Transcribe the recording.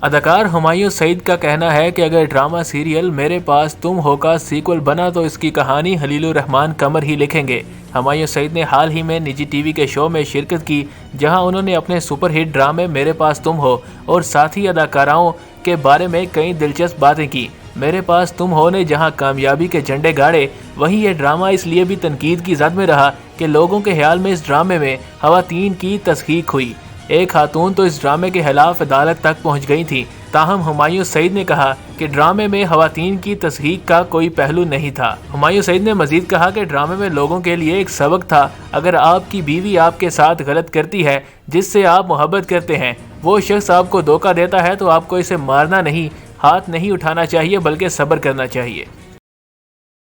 اداکار ہمایوں سعید کا کہنا ہے کہ اگر ڈرامہ سیریل میرے پاس تم ہو کا سیکول بنا تو اس کی کہانی خلیل الرحمن قمر ہی لکھیں گے۔ ہمایوں سعید نے حال ہی میں نجی ٹی وی کے شو میں شرکت کی، جہاں انہوں نے اپنے سپر ہٹ ڈرامے میرے پاس تم ہو اور ساتھی اداکاراؤں کے بارے میں کئی دلچسپ باتیں کی۔ میرے پاس تم ہو نے جہاں کامیابی کے جھنڈے گاڑے، وہیں یہ ڈرامہ اس لیے بھی تنقید کی زد میں رہا کہ لوگوں کے خیال میں اس ڈرامے میں خواتین کی تضحیک ہوئی۔ ایک خاتون تو اس ڈرامے کے خلاف عدالت تک پہنچ گئی تھی۔ تاہم ہمایوں سعید نے کہا کہ ڈرامے میں خواتین کی تضحیک کا کوئی پہلو نہیں تھا۔ ہمایوں سعید نے مزید کہا کہ ڈرامے میں لوگوں کے لیے ایک سبق تھا، اگر آپ کی بیوی آپ کے ساتھ غلط کرتی ہے جس سے آپ محبت کرتے ہیں، وہ شخص آپ کو دھوکہ دیتا ہے، تو آپ کو اسے مارنا نہیں، ہاتھ نہیں اٹھانا چاہیے بلکہ صبر کرنا چاہیے۔